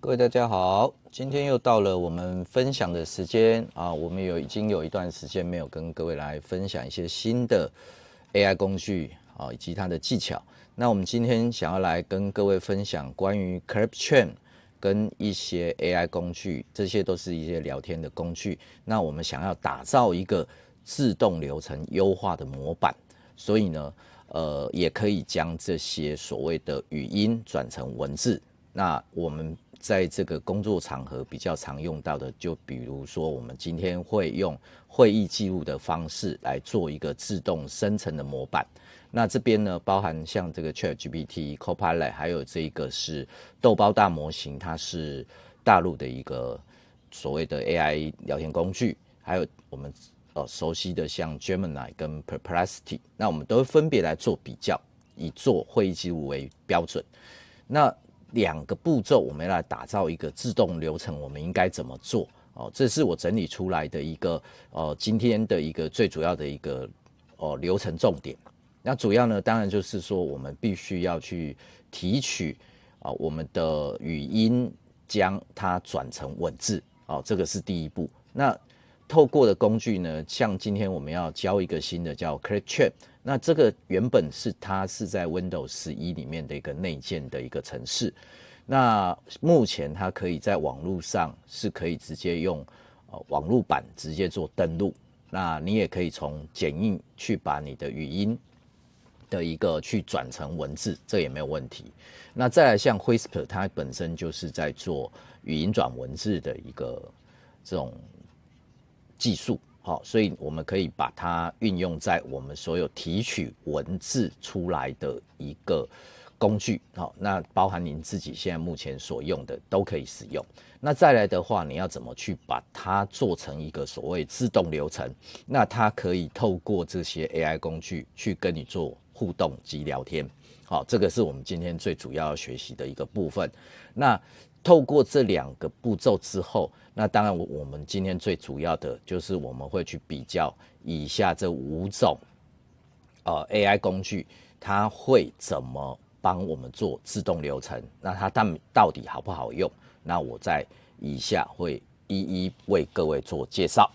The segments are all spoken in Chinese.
各位大家好，今天又到了我们分享的时间啊，我们已经有一段时间没有跟各位来分享一些新的 AI 工具啊，以及它的技巧。那我们今天想要来跟各位分享关于 ClipChain 跟一些 AI 工具，这些都是一些聊天的工具。那我们想要打造一个自动流程优化的模板，所以呢，也可以将这些所谓的语音转成文字。那我们在这个工作场合比较常用到的，就比如说我们今天会用会议记录的方式来做一个自动生成的模板。那这边呢，包含像这个 ChatGPT、Copilot， 还有这个是豆包大模型，它是大陆的一个所谓的 AI 聊天工具，还有我们熟悉的像 Gemini 跟 Perplexity， 那我们都会分别来做比较，以做会议记录为标准。那两个步骤，我们来打造一个自动流程，我们应该怎么做？哦，这是我整理出来的一个今天的一个最主要的一个流程重点。那主要呢，当然就是说，我们必须要去提取我们的语音，将它转成文字，这个是第一步。那透过的工具呢，像今天我们要教一个新的叫 ClipChain， 那这个原本它是在 Windows 11里面的一个内建的一个程式。那目前它可以在网络上是可以直接用网络版直接做登录。那你也可以从剪映去把你的语音的一个去转成文字，这也没有问题。那再来像 Whisper， 它本身就是在做语音转文字的一个这种技术，所以我们可以把它运用在我们所有提取文字出来的一个工具，那包含您自己现在目前所用的都可以使用。那再来的话，你要怎么去把它做成一个所谓自动流程？那它可以透过这些 AI 工具去跟你做互动及聊天。好，这个是我们今天最主要要学习的一个部分。那透过这两个步骤之后，那当然我们今天最主要的就是我们会去比较以下这5种AI 工具，它会怎么帮我们做自动流程，那它到底好不好用，那我在以下会一一为各位做介绍。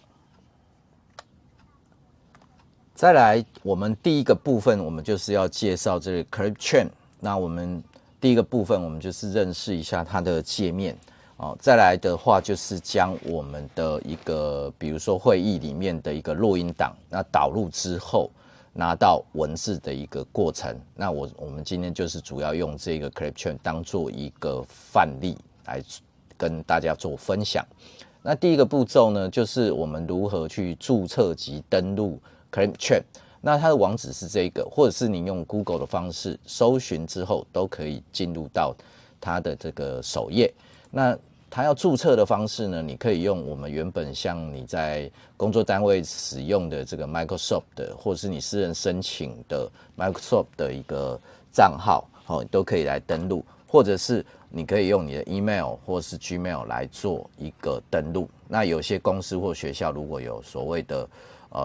再来，我们第一个部分，我们就是要介绍这个 ClipChain。那我们第一个部分，我们就是认识一下它的界面。再来的话，就是将我们的一个，比如说会议里面的一个录音档，那导入之后，拿到文字的一个过程。那我们今天就是主要用这个 ClipChain 当做一个范例来跟大家做分享。那第一个步骤呢，就是我们如何去注册及登录 ClipChain。那它的网址是这个，或者是你用 Google 的方式搜寻之后，都可以进入到它的这个首页。那它要注册的方式呢，你可以用我们原本像你在工作单位使用的这个 Microsoft 的，或者是你私人申请的 Microsoft 的一个账号，你都可以来登录，或者是你可以用你的 email 或是 Gmail 来做一个登录。那有些公司或学校如果有所谓的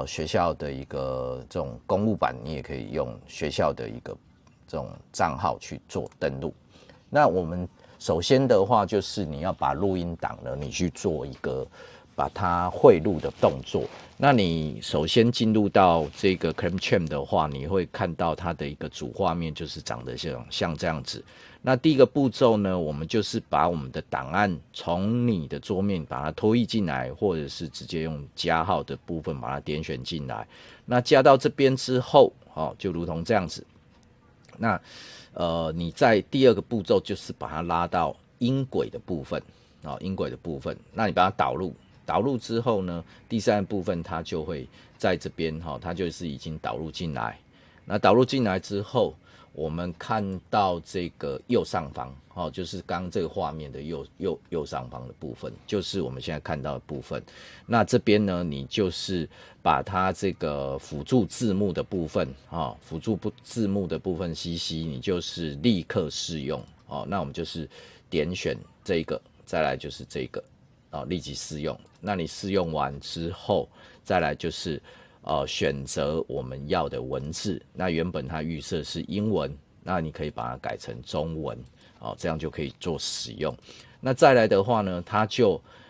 学校的一个这种公务版，你也可以用学校的一个这种账号去做登录。那我们首先的话，就是你要把录音档呢，你去做一个把它汇入的动作。那你首先进入到这个 ClipChain 的话，你会看到它的一个主画面就是长得像这样子。那第一个步骤呢，我们就是把我们的档案从你的桌面把它拖移进来，或者是直接用加号的部分把它点选进来。那加到这边之后，就如同这样子。那你在第二个步骤就是把它拉到音轨的部分，音轨的部分，那你把它导入之后呢，第三个部分它就会在这边，它就是已经导入进来。那导入进来之后，我们看到这个右上方，就是刚刚这个画面的右上方的部分，就是我们现在看到的部分。那这边呢，你就是把它这个辅助字幕的部分，辅助字幕的部分你就是立刻试用。那我们就是点选这个，再来就是这个，立即试用。那你试用完之后，再来就是选择我们要的文字。那原本它预设是英文，那你可以把它改成中文，这样就可以做使用。那再来的话呢，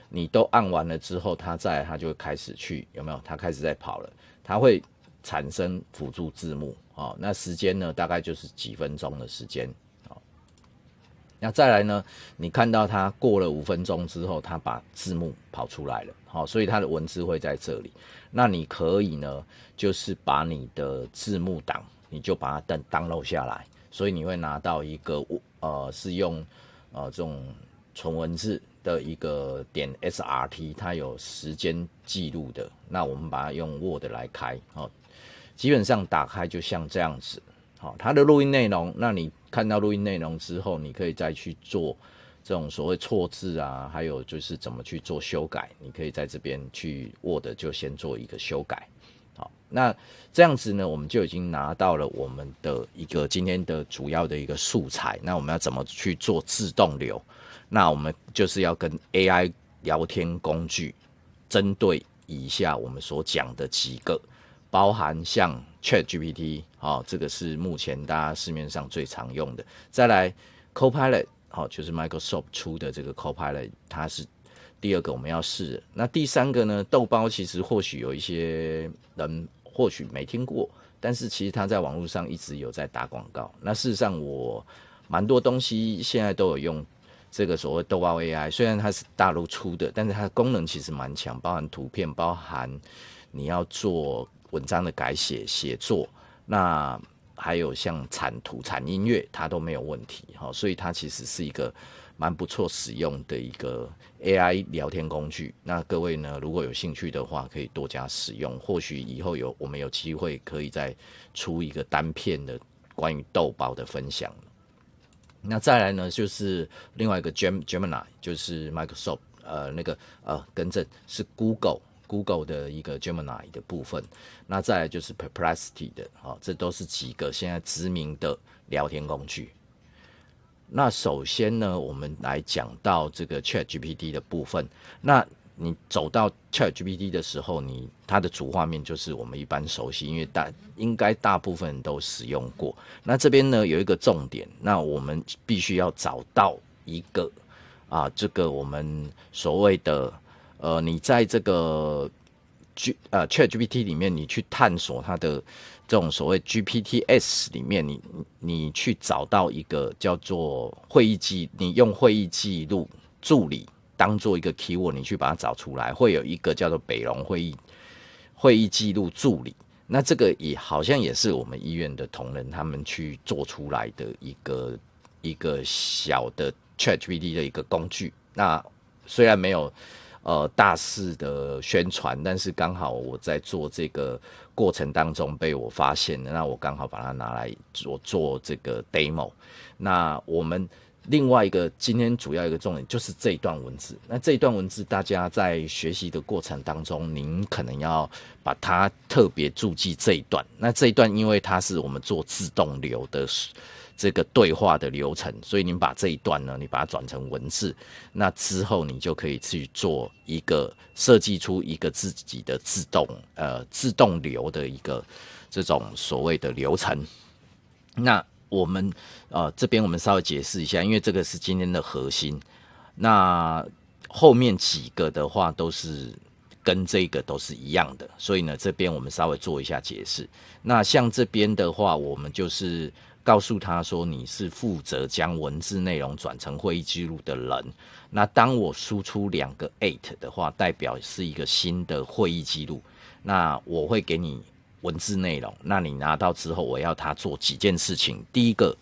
你都按完了之后，它就会开始有没有？它开始在跑了，它会产生辅助字幕，那时间呢大概就是几分钟的时间。那再来呢，你看到它过了5分钟之后，它把字幕跑出来了，所以它的文字会在这里。那你可以呢，就是把你的字幕档，你就把它download下来，所以你会拿到一个是用这种纯文字的一个点 SRT， 它有时间记录的。那我们把它用 Word 来开，基本上打开就像这样子。它的录音内容，那你看到录音内容之后，你可以再去做这种所谓错字啊，还有就是怎么去做修改，你可以在这边去 Word 就先做一个修改。好，那这样子呢，我们就已经拿到了我们的一个今天的主要的一个素材。那我们要怎么去做自动流？那我们就是要跟 AI 聊天工具针对以下我们所讲的几个，包含像 ChatGPT，这个是目前大家市面上最常用的。再来 Copilot，就是 Microsoft 出的这个 Copilot， 它是第2个我们要试的。那第3个呢，豆包其实或许有一些人或许没听过，但是其实它在网络上一直有在打广告。那事实上我蛮多东西现在都有用这个所谓豆包 AI， 虽然它是大陆出的，但是它的功能其实蛮强，包含图片，包含你要做文章的改写、写作，那还有像产图、产音乐，它都没有问题。所以它其实是一个蛮不错使用的一个 AI 聊天工具。那各位呢，如果有兴趣的话，可以多加使用。或许以后我们有机会可以再出一个单片的关于豆包的分享。那再来呢，就是另外一个 Gemini， 就是 Microsoft 更正是 Google 的一个 Gemini 的部分。那再来就是 Perplexity 的，这都是几个现在知名的聊天工具。那首先呢，我们来讲到这个 ChatGPT 的部分。那你走到 ChatGPT 的时候，它的主画面就是我们一般熟悉，因为应该大部分人都使用过。那这边呢有一个重点，那我们必须要找到一个这个我们所谓的你在这个ChatGPT 里面，你去探索它的这种所谓 GPTs 里面，你去找到一个叫做你用会议记录助理当做一个 keyword， 你去把它找出来，会有一个叫做北龙会议记录助理。那这个好像也是我们医院的同仁他们去做出来的一个小的 ChatGPT 的一个工具。那虽然没有大肆的宣传，但是刚好我在做这个过程当中被我发现了，那我刚好把它拿来做这个 demo。那我们另外一个今天主要一个重点就是这一段文字。那这一段文字大家在学习的过程当中，您可能要把它特别注记这一段。那这一段因为它是我们做自动流的这个对话的流程，所以您把这一段呢，你把它转成文字，那之后你就可以去做一个设计出一个自己的自动流的一个这种所谓的流程。那我们这边我们稍微解释一下，因为这个是今天的核心。那后面几个的话都是跟这个都是一样的，所以呢这边我们稍微做一下解释。那像这边的话，我们就是告诉他说你是负责将文字内容转成会议记录的人。那当我输出2个 8的话，代表是一个新的会议记录。那我会给你文字内容，那你拿到之后，我要他做几件事情。第一个，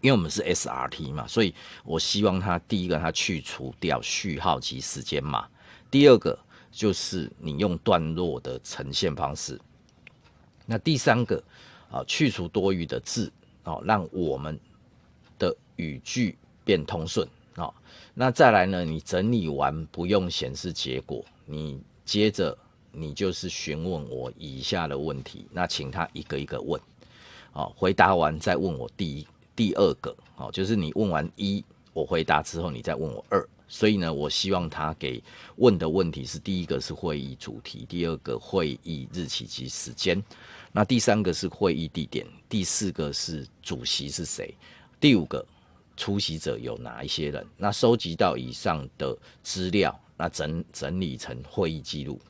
因为我们是 SRT 嘛，所以我希望第一个他去除掉序号及时间码。第2个就是你用段落的呈现方式。那第3个去除多余的字，让我们的语句变通顺。那再来呢，你整理完不用显示结果，你接着你就是询问我以下的问题，那请他一个一个问，回答完再问我第2个，就是你问完1，我回答之后，你再问我2，所以呢，我希望他给问的问题是：第一个是会议主题，第二个会议日期及时间，那第三个是会议地点，第四个是主席是谁，第五个出席者有哪一些人。那收集到以上的资料，那整理成会议记录。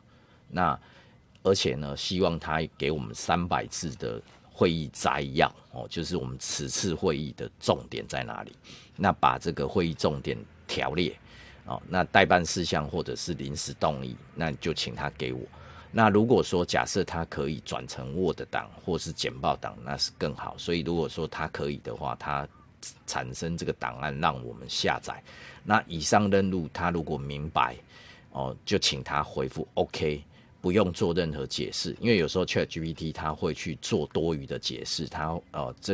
那而且呢，希望他给我们300字的会议摘要哦，就是我们此次会议的重点在哪里。那把这个会议重点条列哦，那待办事项或者是临时动议，那就请他给我。那如果说假设他可以转成 Word 档或是简报档，那是更好。所以如果说他可以的话，他产生这个档案让我们下载。那以上任务他如果明白哦，就请他回复 OK， 不用做任何解释，因为有时候 ChatGPT 他会去做多余的解释，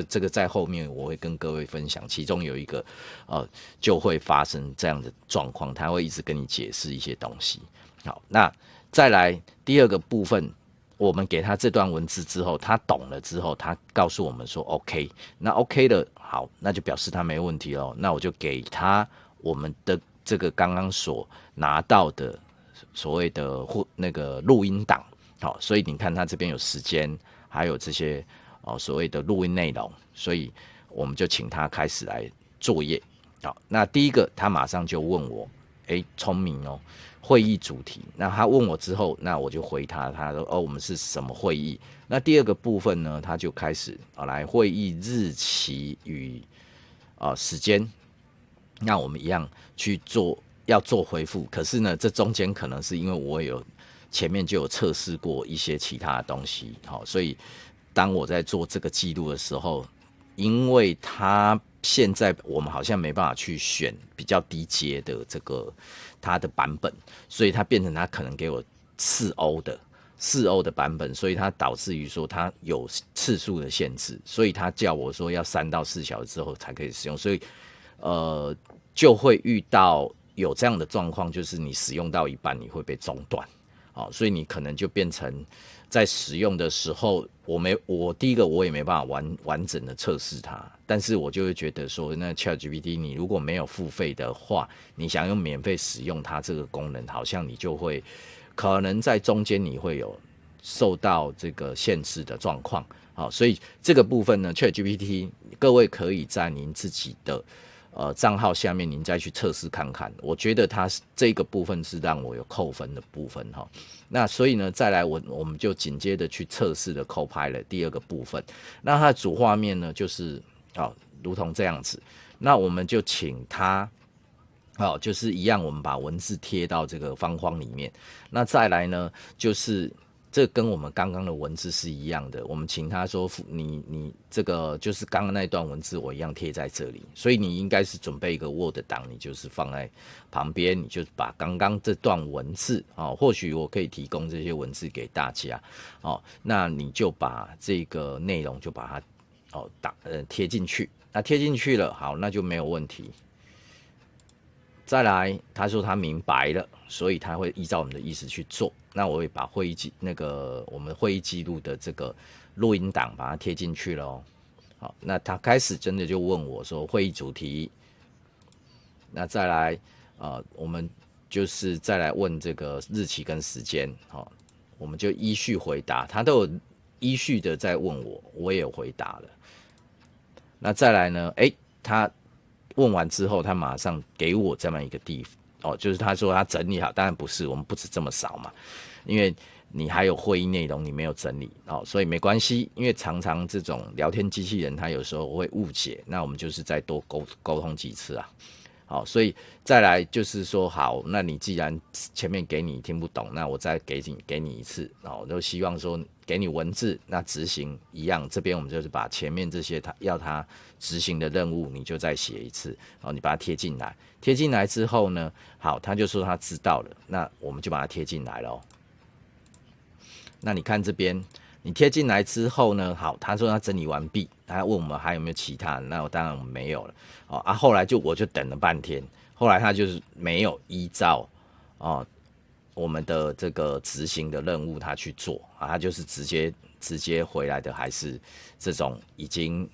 这个在后面我会跟各位分享，其中有一个就会发生这样的状况，他会一直跟你解释一些东西。好，那再来第二个部分，我们给他这段文字之后，他懂了之后，他告诉我们说 OK， 那 OK 了，好，那就表示他没问题咯。那我就给他我们的这个刚刚所拿到的所谓的那个录音档，好，所以你看他这边有时间，还有这些所谓的录音内容，所以我们就请他开始来作业。好，那第一个他马上就问我，聪明哦，会议主题。那他问我之后，那我就回他，他说我们是什么会议？那第二个部分呢，他就开始来会议日期与时间。那我们一样去做，要做回复。可是呢，这中间可能是因为我前面就有测试过一些其他的东西，所以当我在做这个记录的时候，因为他现在我们好像没办法去选比较低阶的这个它的版本，所以它变成它可能给我4O 的版本，所以它导致于说它有次数的限制，所以它叫我说要3到4小时之后才可以使用，所以就会遇到有这样的状况，就是你使用到一半你会被中断，所以你可能就变成在使用的时候，我第一个我也没办法完整的测试它，但是我就会觉得说，那 ChatGPT 你如果没有付费的话，你想用免费使用它这个功能，好像你就会可能在中间你会有受到这个限制的状况。好，所以这个部分呢 ，ChatGPT 各位可以在您自己的账号下面您再去测试看看，我觉得它这个部分是让我有扣分的部分哈。那所以呢，再来我们就紧接着去测试的 Copilot 第二个部分。那它的主画面呢，就是如同这样子。那我们就请它就是一样，我们把文字贴到这个方框里面。那再来呢，就是这跟我们刚刚的文字是一样的，我们请他说你这个就是刚刚那段文字我一样贴在这里，所以你应该是准备一个 Word 档，你就是放在旁边，你就把刚刚这段文字或许我可以提供这些文字给大家那你就把这个内容就把它贴进去，那贴进去了，好，那就没有问题。再来，他说他明白了，所以他会依照我们的意思去做。那我会把我们会议记录的这个录音档把它贴进去了哦。好，那他开始真的就问我说会议主题，那再来我们就是再来问这个日期跟时间，我们就依序回答，他都有依序的在问我，我也有回答了。那再来呢，他问完之后，他马上给我这么一个地方就是他说他整理好，当然不是，我们不止这么少嘛，因为你还有会议内容你没有整理所以没关系，因为常常这种聊天机器人它有时候会误解，那我们就是再多沟通几次啊。好，所以再来就是说，好，那你既然前面给你听不懂，那我再给你一次，我就希望说给你文字，那执行一样，这边我们就是把前面这些要他执行的任务，你就再写一次，你把它贴进来，贴进来之后呢，好，他就说他知道了，那我们就把它贴进来咯。那你看这边，你贴进来之后呢，好，他说他整理完毕，他问我们还有没有其他，那我当然我们没有了后来我就等了半天，后来他就是没有依照我们的这个执行的任务他去做他就是直接回来的，还是这种已经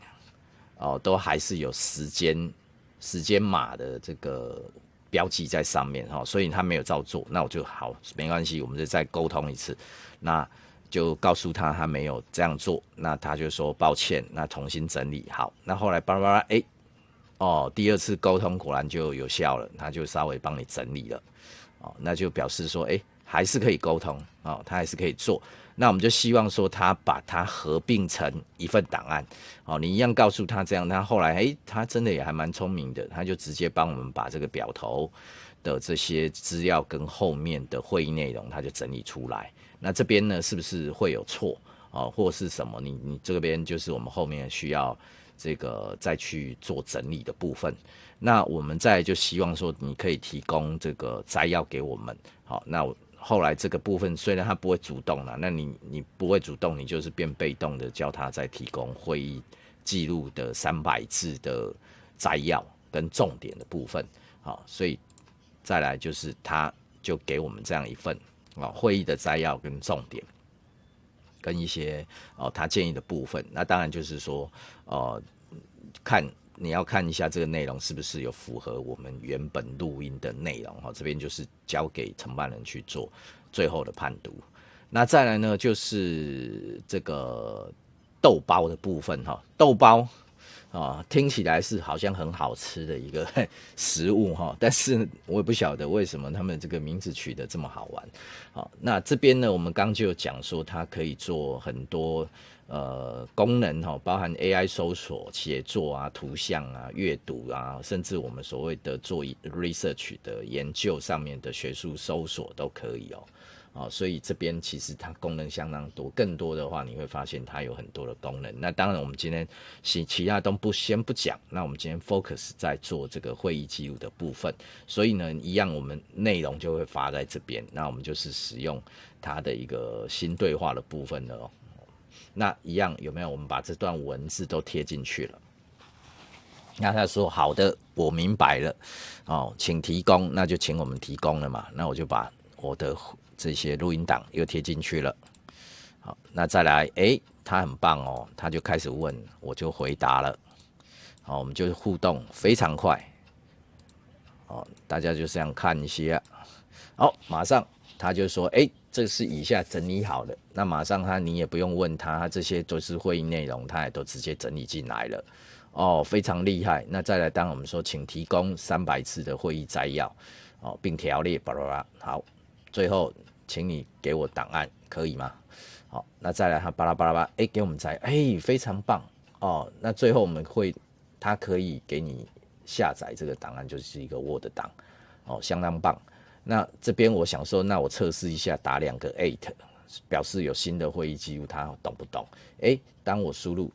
都还是有时间码的这个标记在上面所以他没有照做，那我就好没关系，我们就再沟通一次，那就告诉他他没有这样做，那他就说抱歉，那重新整理好，那后来巴拉巴拉第二次沟通果然就有效了，他就稍微帮你整理了那就表示说还是可以沟通他还是可以做。那我们就希望说他把它合并成一份档案你一样告诉他这样，他后来他真的也还蛮聪明的，他就直接帮我们把这个表头的这些资料跟后面的会议内容他就整理出来。那这边呢是不是会有错或是什么，你这边就是我们后面需要这个再去做整理的部分。那我们再就希望说你可以提供这个摘要给我们那后来这个部分虽然他不会主动啦，那你不会主动，你就是变被动的叫他再提供会议记录的300字的摘要跟重点的部分所以再来就是他就给我们这样一份会议的摘要跟重点跟一些他建议的部分。那当然就是说你要看一下这个内容是不是有符合我们原本录音的内容这边就是交给承办人去做最后的判读。那再来呢就是这个豆包的部分豆包听起来是好像很好吃的一个食物但是我也不晓得为什么他们这个名字取得这么好玩那这边呢我们刚就有讲说它可以做很多功能包含 AI 搜索、写作啊、图像啊、阅读啊，甚至我们所谓的做 research 的研究上面的学术搜索都可以所以这边其实它功能相当多，更多的话你会发现它有很多的功能。那当然我们今天其他都先不讲，那我们今天 focus 在做这个会议记录的部分，所以呢一样我们内容就会发在这边，那我们就是使用它的一个新对话的部分了那一样有没有我们把这段文字都贴进去了。那他说好的，我明白了请提供，那就请我们提供了嘛，那我就把我的这些录音档又贴进去了。好，那再来他很棒他就开始问，我就回答了我们就互动非常快大家就这样看一下马上他就说这是以下整理好的，那马上你也不用问他这些都是会议内容，他也都直接整理进来了非常厉害。那再来当我们说请提供300字的会议摘要并条列巴拉巴拉，好，最后请你给我档案可以吗？好，那再来他巴拉巴拉巴拉给我们摘非常棒那最后我们他可以给你下载这个档案，就是一个 Word 档相当棒。那这边我想说，那我测试一下打2个 8表示有新的会议记录，他懂不懂当我输入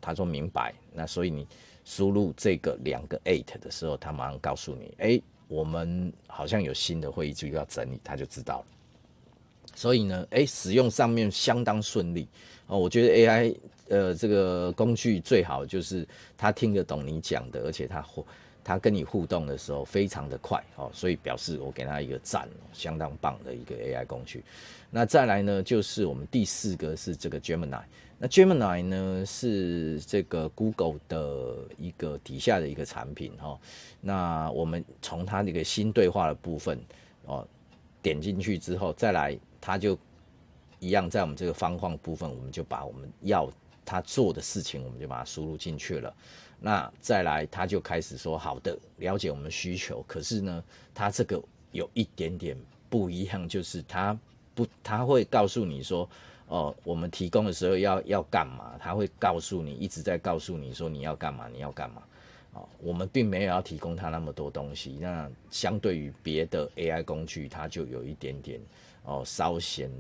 他说明白，那所以你输入这个2个8的时候，他马上告诉你我们好像有新的会议记录要整理，他就知道了。所以呢使用上面相当顺利我觉得 AI 这个工具最好就是他听得懂你讲的，而且他跟你互动的时候非常的快所以表示我给他一个赞相当棒的一个 AI 工具。那再来呢就是我们第4个是这个 Gemini。那 Gemini 呢是这个 Google 的一个底下的一个产品那我们从它这个新对话的部分点进去之后，再来它就一样在我们这个方框部分，我们就把我们要它做的事情我们就把它输入进去了。那再来他就开始说好的，了解我们需求，可是呢他这个有一点点不一样，就是他会告诉你说我们提供的时候要干嘛，他会告诉你一直在告诉你说你要干嘛我们并没有要提供他那么多东西。那相对于别的 AI 工具，它就有一点点稍嫌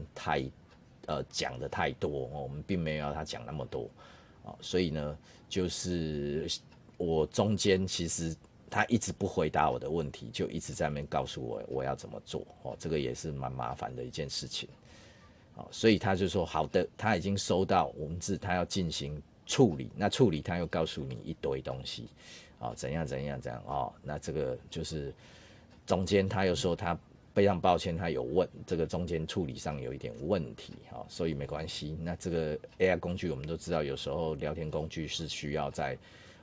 讲的太多我们并没有要他讲那么多所以呢就是我中间其实他一直不回答我的问题，就一直在那边告诉我要怎么做这个也是蛮麻烦的一件事情所以他就说好的，他已经收到文字，他要进行处理，那处理他又告诉你一堆东西怎样那这个就是中间他又说他非常抱歉，他有这个中间处理上有一点问题所以没关系。那这个 AI 工具我们都知道，有时候聊天工具是需要在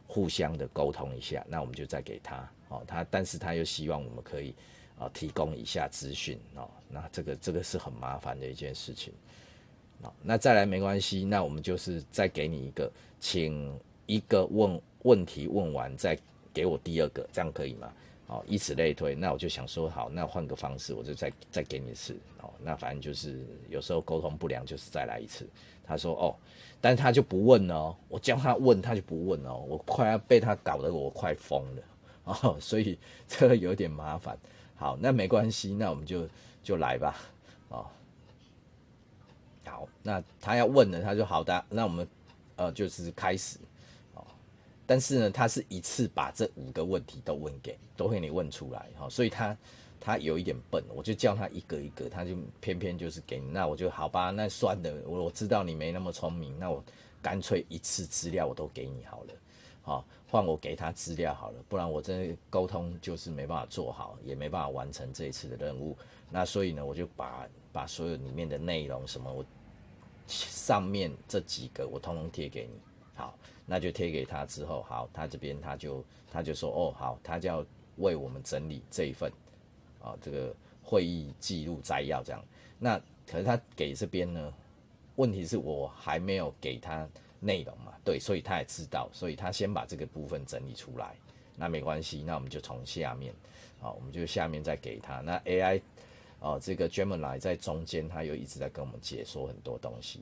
互相的沟通一下，那我们就再给他但是他又希望我们可以提供以下资讯那这个是很麻烦的一件事情那再来没关系，那我们就是再给你一个，请一个问题问完再给我第二个，这样可以吗？以此类推。那我就想说，好，那换个方式，我就再给你一次那反正就是有时候沟通不良，就是再来一次。他说但是他就不问我叫他问他就不问我快要被他搞得我快疯了所以这个有点麻烦。好，那没关系，那我们就来吧好，那他要问了，他说好的，那我们就是开始但是呢，他是一次把这5个问题都给你问出来所以他有一点笨，我就叫他一个一个，他就偏偏就是给你，那我就好吧，那算了，我知道你没那么聪明，那我干脆一次资料我都给你好了换我给他资料好了，不然我这沟通就是没办法做好，也没办法完成这一次的任务。那所以呢，我就把所有里面的内容什么，我上面这几个我通通贴给你。好，那就贴给他之后，好，他这边他就说好，他就要为我们整理这一份这个会议记录摘要这样。那可是他给这边呢，问题是我还没有给他内容嘛，对，所以他也知道，所以他先把这个部分整理出来。那没关系，那我们就从下面我们就下面再给他。那 AI这个 Gemini 在中间，他又一直在跟我们解说很多东西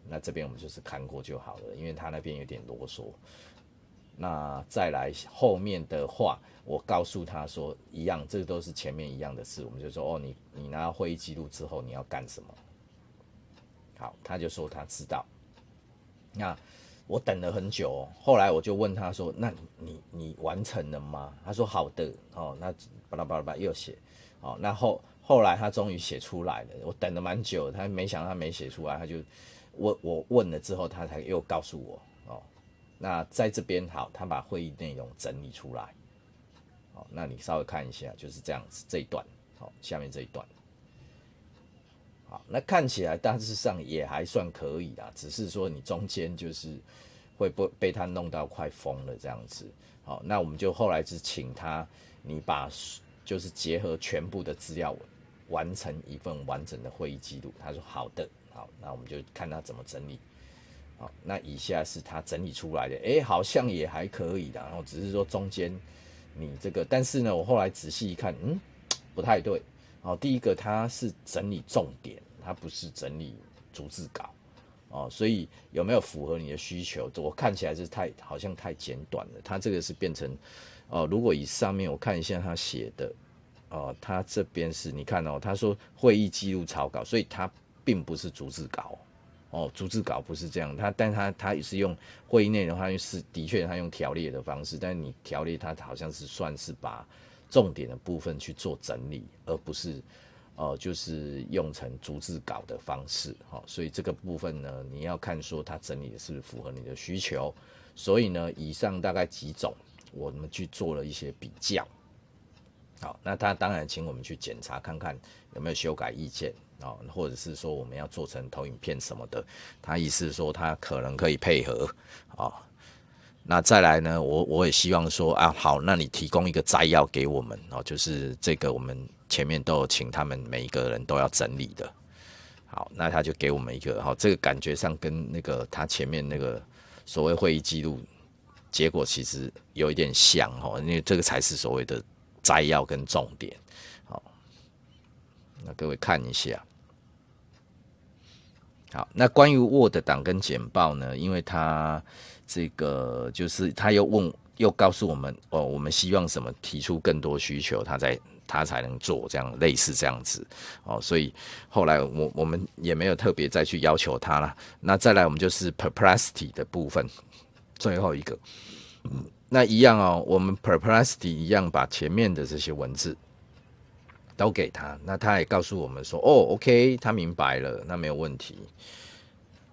那这边我们就是看过就好了，因为他那边有点啰嗦。那再来后面的话，我告诉他说一样，这都是前面一样的事，我们就说你拿到会议记录之后你要干什么？好，他就说他知道。那我等了很久后来我就问他说，那你完成了吗？他说好的那巴拉巴拉巴拉又写那后来他终于写出来了，我等了蛮久，他没想到他没写出来，他就我问了之后，他才又告诉我那在这边好，他把会议内容整理出来那你稍微看一下，就是这样子这一段下面这一段好，那看起来大致上也还算可以啦，只是说你中间就是会被他弄到快疯了这样子那我们就后来是请他，你把就是结合全部的资料完成一份完整的会议记录。他说好的，好，那我们就看他怎么整理。好，那以下是他整理出来的，好像也还可以的，然后只是说中间你这个，但是呢，我后来仔细一看，不太对。第一个他是整理重点，他不是整理逐字稿所以有没有符合你的需求？我看起来是好像太简短了。他这个是变成如果以上面我看一下他写的他这边是你看他说会议记录草稿，所以他并不是逐字稿逐字稿不是这样，但他也是用会议内容，他是的确他用条列的方式，但是你条列他好像是算是把重点的部分去做整理，而不是就是用成逐字稿的方式所以这个部分呢，你要看说他整理的是不是符合你的需求。所以呢，以上大概几种我们去做了一些比较。好，那他当然请我们去检查看看有没有修改意见或者是说我们要做成投影片什么的，他意思是说他可能可以配合那再来呢，我也希望说好，那你提供一个摘要给我们就是这个我们前面都有请他们每一个人都要整理的。好，那他就给我们一个这个感觉上跟那个他前面那个所谓会议记录结果其实有一点像因为这个才是所谓的摘要跟重点。好，那各位看一下。好，那关于 Word 档跟简报呢，因为他这个就是他又告诉我们我们希望什么提出更多需求，他才能做这样类似这样子所以后来我们也没有特别再去要求他了。那再来我们就是 Perplexity 的部分，最后一个那一样我们 Perplexity 一样把前面的这些文字都给他，那他也告诉我们说OK 他明白了，那没有问题。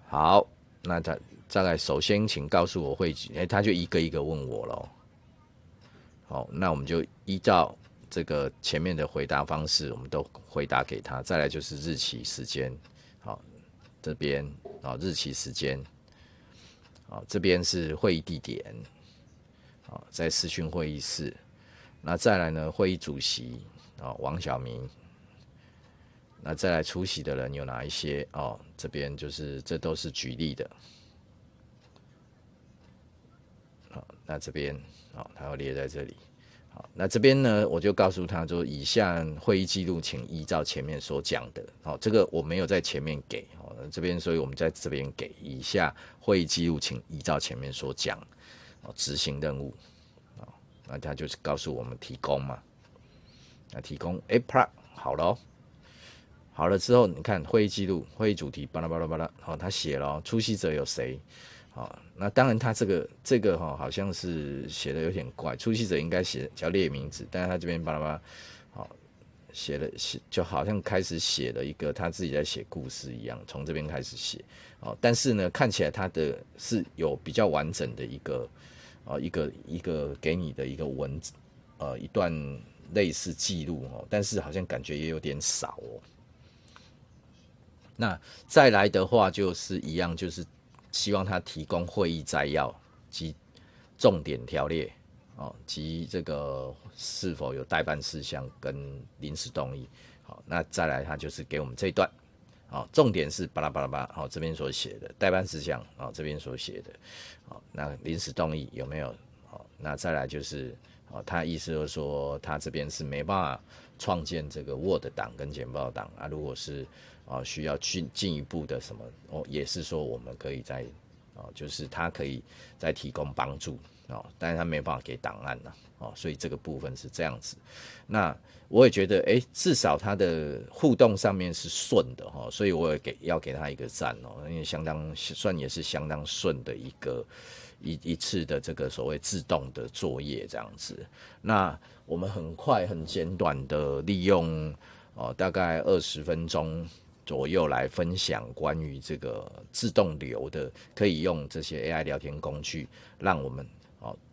好，那他再来首先请告诉我会他就一个一个问我咯。好，那我们就依照这个前面的回答方式我们都回答给他。再来就是日期时间，好，这边日期时间，这边是会议地点，在视讯会议室。那再来呢，会议主席王晓明。那再来出席的人有哪一些？这边就是这都是举例的。那这边他要列在这里。好，那这边呢，我就告诉他说，以下会议记录请依照前面所讲的。这个我没有在前面给这边，所以我们在这边给以下会议记录，请依照前面所讲执行任务。那他就是告诉我们提供嘛。那提供好了好了之后，你看会议记录、会议主题，巴拉巴拉巴拉，他写了出席者有谁？那当然他这个好像是写的有点怪，出席者应该叫列名字，但是他这边巴拉巴拉，写就好像开始写了一个他自己在写故事一样，从这边开始写，但是呢，看起来他的是有比较完整的一个给你的一个文字，一段类似记录但是好像感觉也有点少那再来的话就是一样，就是希望他提供会议摘要及重点条列及这个是否有代办事项跟临时动议。好，那再来他就是给我们这一段，重点是巴拉巴拉巴拉，这边所写的代办事项这边所写的，那临时动议有没有？那再来就是他意思就是说他这边是没办法创建这个 Word 档跟简报档如果是需要进一步的什么也是说我们可以在就是他可以再提供帮助但是他没办法给档案所以这个部分是这样子。那我也觉得至少他的互动上面是顺的所以我也要给他一个赞因为算也是相当顺的一次的这个所谓自动的作业这样子。那我们很快很简短的利用大概20分钟左右来分享关于这个自动流的，可以用这些 AI 聊天工具让我们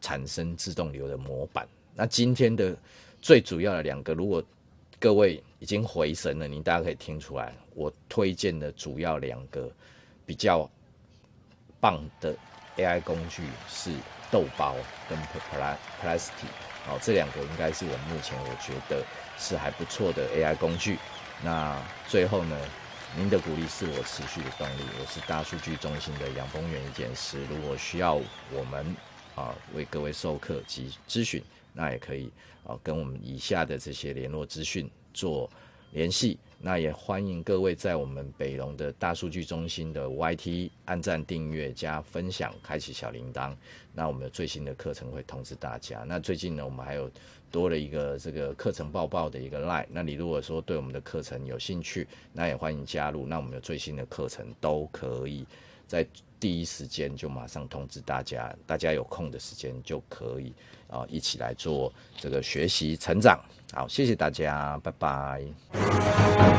产生自动流的模板。那今天的最主要的2个，如果各位已经回神了，大家可以听出来，我推荐的主要2个比较棒的 AI 工具是豆包跟 Plasty，这2个应该是我目前我觉得是还不错的 AI 工具。那最后呢，您的鼓励是我持续的动力。我是大数据中心的杨丰源意见师，如果需要我们为各位授课及咨询，那也可以跟我们以下的这些联络资讯做联系。那也欢迎各位在我们北荣的大数据中心的 YT 按赞、订阅、加分享、开启小铃铛。那我们最新的课程会通知大家。那最近呢，我们还有多了一个这个课程报报的一个 LINE。那你如果说对我们的课程有兴趣，那也欢迎加入。那我们有最新的课程都可以在第一时间就马上通知大家，大家有空的时间就可以一起来做这个学习成长。好，谢谢大家，拜拜。